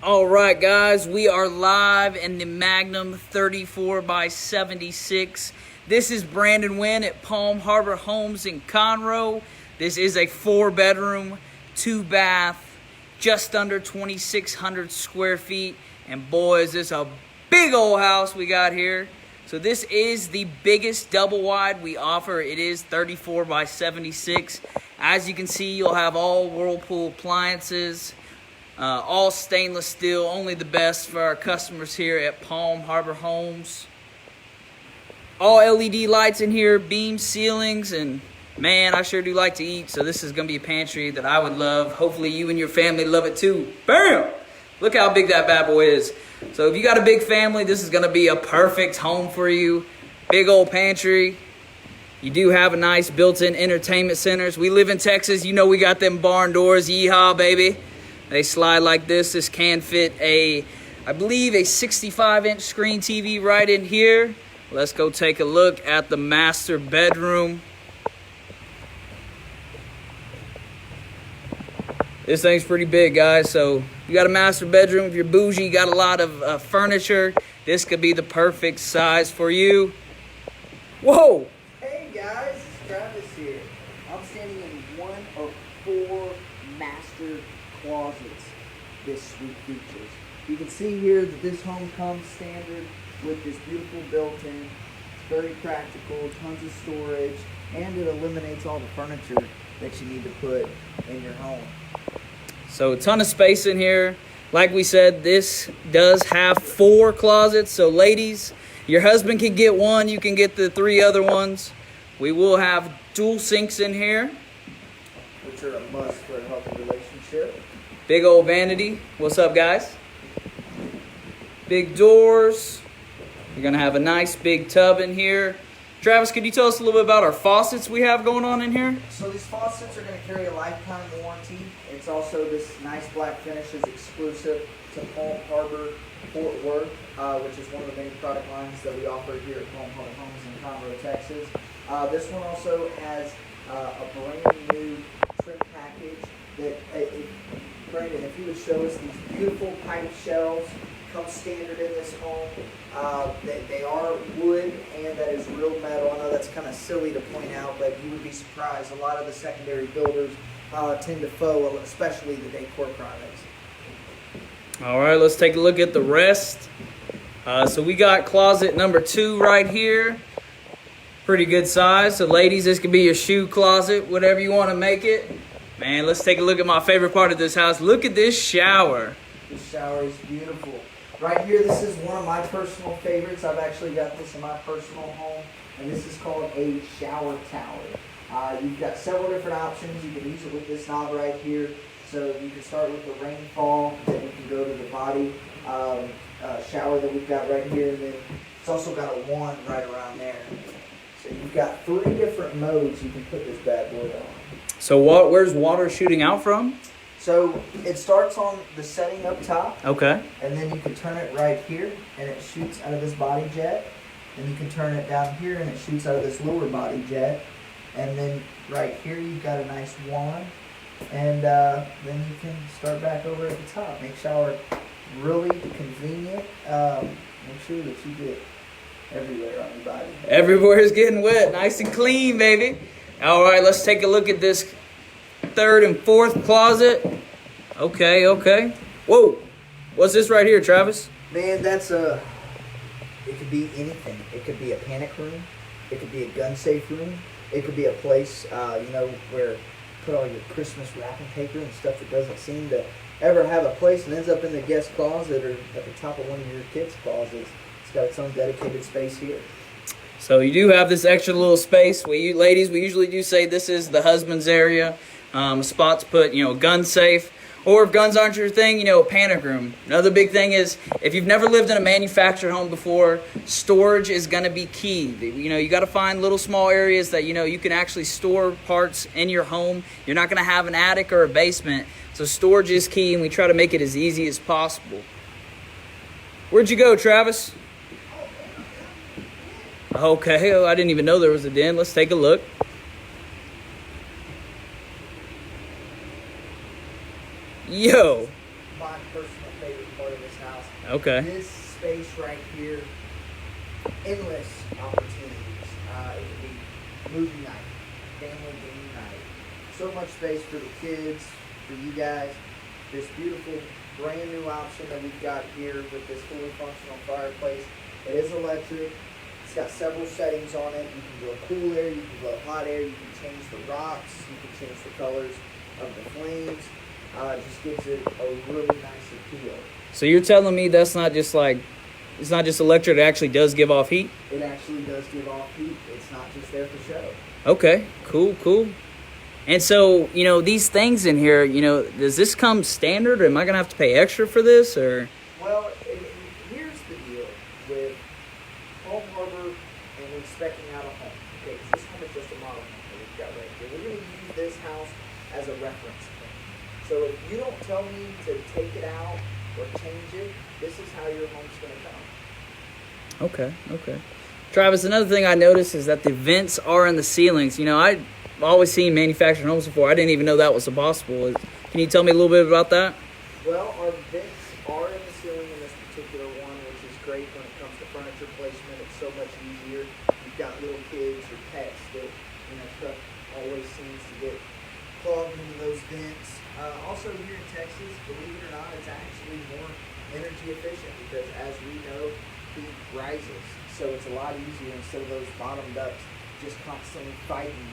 All right, guys, we are live in the Mangnum 34x76. This is Brandon Wynn at Palm Harbor Homes in Conroe. This is a 4-bedroom, 2-bath, just under 2,600 square feet. And boy, is this a big old house we got here. So this is the biggest double wide we offer. It is 34x76. As you can see, you'll have all Whirlpool appliances. All stainless steel, only the best for our customers here at Palm Harbor Homes. All LED lights in here, beam ceilings, and man, I sure do like to eat, so this is going to be a pantry that I would love. Hopefully you and your family love it too. Bam! Look how big that bad boy is. So if you got a big family, this is going to be a perfect home for you. Big old pantry. You do have a nice built-in entertainment centers. We live in Texas. You know we got them barn doors. Yeehaw, baby. They slide like this. This can fit I believe a 65-inch screen TV right in here. Let's go take a look at the master bedroom. This thing's pretty big, guys. So you got a master bedroom. If you're bougie, you got a lot of furniture, this could be the perfect size for you. Whoa! Hey guys, it's Travis here. I'm standing in one of 4 master closets this suite features. You can see here that this home comes standard with this beautiful built-in. It's very practical, tons of storage, and it eliminates all the furniture that you need to put in your home. So a ton of space in here. Like we said, this does have 4 closets. So ladies, your husband can get one, you can get the 3 other ones. We will have dual sinks in here, Which are a must for a healthy relationship. big old vanity. What's up, guys? Big doors. You're gonna have a nice big tub in here. Travis, could you tell us a little bit about our faucets we have going on in here? So these faucets are going to carry a lifetime warranty. It's also, this nice black finish is exclusive to Palm Harbor, Fort Worth, which is one of the many product lines that we offer here at Palm Harbor Homes in Conroe, Texas. This one also has a brand new trim package that, Brandon, if you would show us these beautiful pipe shelves, come standard in this home. They are wood, and that is real metal. I know that's kind of silly to point out, but you would be surprised. A lot of the secondary builders tend to faux, especially the decor products. All right, let's take a look at the rest. So we got closet number 2 right here. Pretty good size. So ladies, this could be your shoe closet, whatever you want to make it. Man, let's take a look at my favorite part of this house. Look at this shower. This shower is beautiful. Right here, this is one of my personal favorites. I've actually got this in my personal home, and this is called a shower tower. You've got several different options. You can use it with this knob right here. So you can start with the rainfall, then you can go to the body shower that we've got right here, and then it's also got a wand right around there. So you've got 3 different modes you can put this bad boy on. So where's water shooting out from? So it starts on the setting up top. Okay. And then you can turn it right here, and it shoots out of this body jet. And you can turn it down here, and it shoots out of this lower body jet. And then right here, you've got a nice wand. And then you can start back over at the top. Make shower really convenient. Make sure that you get everywhere on your body. Everywhere is getting wet, nice and clean, baby. All right, let's take a look at this 3rd and 4th closet. Okay. Whoa, what's this right here, Travis? Man, it could be anything. It could be a panic room. It could be a gun safe room. It could be a place, where you put all your Christmas wrapping paper and stuff that doesn't seem to ever have a place and ends up in the guest closet or at the top of one of your kids' closets. It's got its own dedicated space here. So you do have this extra little space. Ladies, we usually do say this is the husband's area. A spot to put, gun safe. Or if guns aren't your thing, a panic room. Another big thing is, if you've never lived in a manufactured home before, storage is going to be key. You got to find little small areas that, you can actually store parts in your home. You're not going to have an attic or a basement. So storage is key, and we try to make it as easy as possible. Where'd you go, Travis? Okay, I didn't even know there was a den. Let's take a look. Yo. My personal favorite mode in this house. Okay. This space right here, endless opportunities. It could be movie night, family game night. So much space for the kids, for you guys. This beautiful brand new option that we've got here with this fully functional fireplace. It is electric. It's got several settings on it. You can blow cool air, you can blow hot air, you can change the rocks, you can change the colors of the flames. It just gives it a really nice appeal. So you're telling me that's not just like, it's not just electric, it actually does give off heat? It actually does give off heat. It's not just there for show. Okay, cool, cool. And so, you know, these things in here, you know, does this come standard, or am I going to have to pay extra for this, or? Well, here's the deal with Home Harbor and inspecting out a home. Okay, 'cause this home is just a model home that we've got right here. We're going to use this house as a reference point. So if you don't tell me to take it out or change it, this is how your home's going to come. Okay, okay. Travis, another thing I noticed is that the vents are in the ceilings. You know, I've always seen manufactured homes before. I didn't even know that was possible. Can you tell me a little bit about that? Well, our vents are in the ceiling in this particular one, which is great when it comes to furniture placement. It's so much easier. You've got little kids or pets that, you know, stuff always seems to get clogged into those vents. Also here in Texas, believe it or not, it's actually more energy efficient because, as we know, heat rises. So it's a lot easier instead of those bottom ducts just constantly fighting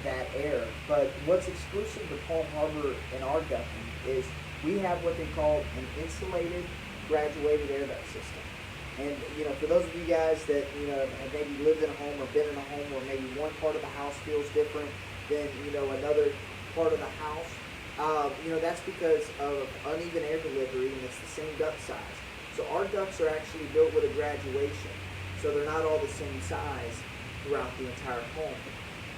that air. But what's exclusive to Palm Harbor in our ducting is we have what they call an insulated graduated air duct system. And, you know, for those of you guys that, you know, have maybe lived in a home or been in a home where maybe one part of the house feels different than, you know, another part of the house, you know, that's because of uneven air delivery, and it's the same duct size. So our ducts are actually built with a graduation, so they're not all the same size throughout the entire home.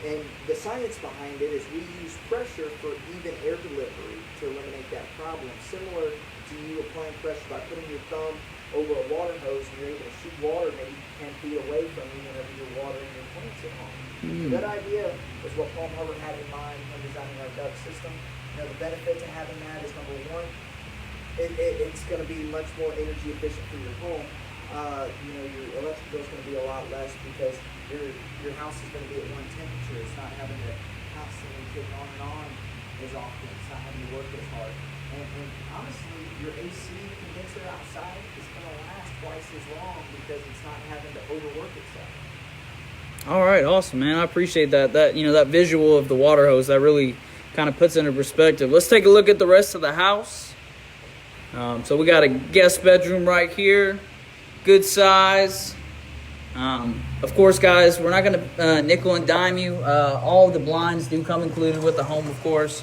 And the science behind it is we use pressure for even air delivery to eliminate that problem. Similar to you applying pressure by putting your thumb over a water hose, and you're able to shoot water maybe 10 feet away from you whenever you're watering your plants at home. That idea is what Palm Harbor had in mind when designing our duct system. You know, the benefit to having that is, number one, it's going to be much more energy efficient for your home. You know, your electric bill is going to be a lot less because your house is going to be at one temperature. It's not having to constantly kick on and on as often. It's not having to work as hard. And honestly, your AC condenser outside is going to last twice as long because it's not having to overwork itself. All right, awesome, man. I appreciate that. You know, that visual of the water hose, that really kind of puts it into perspective. Let's take a look at the rest of the house. So we got a guest bedroom right here. Good size. Of course, guys, we're not going to nickel and dime you. All of the blinds do come included with the home, of course.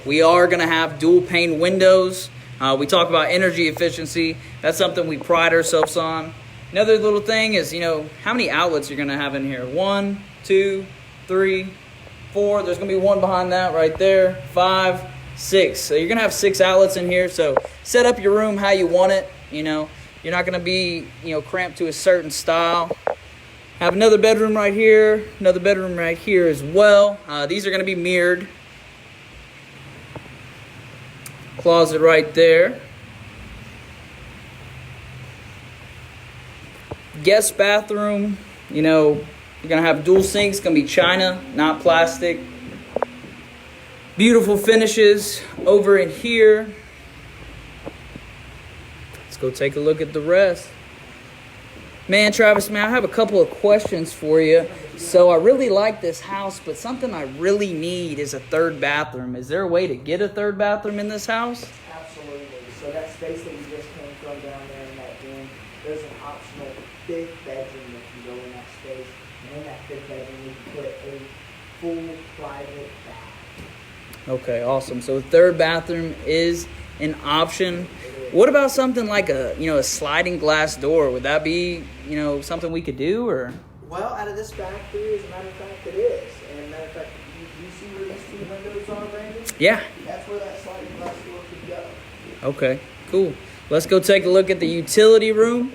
We are going to have dual pane windows. We talk about energy efficiency. That's something we pride ourselves on. Another little thing is, you know, how many outlets you're going to have in here. 1, 2, 3, 4. There's going to be one behind that right there. 5, 6. So you're going to have 6 outlets in here. So set up your room how you want it. You know, you're not going to be, you know, cramped to a certain style. Have another bedroom right here. Another bedroom right here as well. These are going to be mirrored. Closet right there. Guest bathroom. You know, you're going to have dual sinks. It's going to be china, not plastic. Beautiful finishes over in here. Let's go take a look at the rest. Man, Travis, man, I have a couple of questions for you. So I really like this house, but something I really need is a third bathroom. Is there a way to get a third bathroom in this house? Absolutely. So that space that you just came from down there in that room, there's an optional fifth bedroom that can go in that space. And in that fifth bedroom, you can put a full private bath. Okay, awesome. So a third bathroom is an option. What about something like a sliding glass door? Would that be, something we could do, or? Well, out of this factory, as a matter of fact, it is. And matter of fact, you see where these 2 windows are, Brandon? Yeah. That's where that sliding glass door could go. Okay, cool. Let's go take a look at the utility room.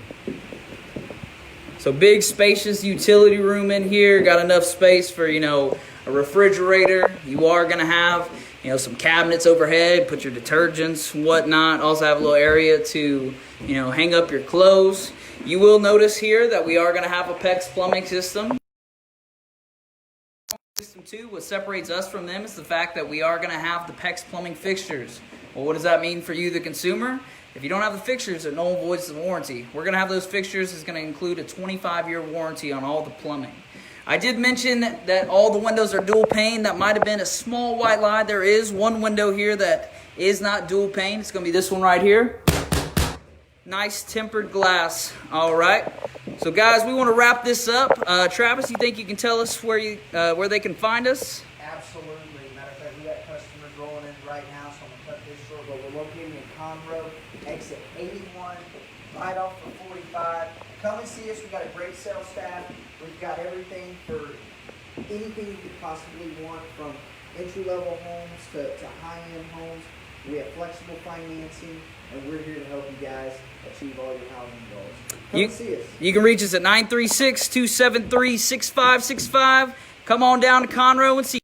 So big, spacious utility room in here. Got enough space for, a refrigerator. You are going to have, some cabinets overhead, put your detergents and whatnot. Also have a little area to, hang up your clothes. You will notice here that we are going to have a Pex Plumbing system. System 2, what separates us from them is the fact that we are going to have the Pex Plumbing fixtures. Well, what does that mean for you, the consumer? If you don't have the fixtures, it null and voids the warranty. We're going to have those fixtures. It's going to include a 25-year warranty on all the plumbing. I did mention that all the windows are dual pane. That might have been a small white lie. There is one window here that is not dual pane. It's going to be this one right here. Nice tempered glass. All right. So, guys, we want to wrap this up. Travis, you think you can tell us where they can find us? Absolutely. Matter of fact, we got customers rolling in right now, so I'm going to cut this short. But we're located in Conroe, exit 81, right off of 45. Come and see us. We've got a great sales staff. We've got everything for anything you could possibly want, from entry-level homes to high-end homes. We have flexible financing, and we're here to help you guys achieve all your housing goals. Come and see us. You can reach us at 936-273-6565. Come on down to Conroe and see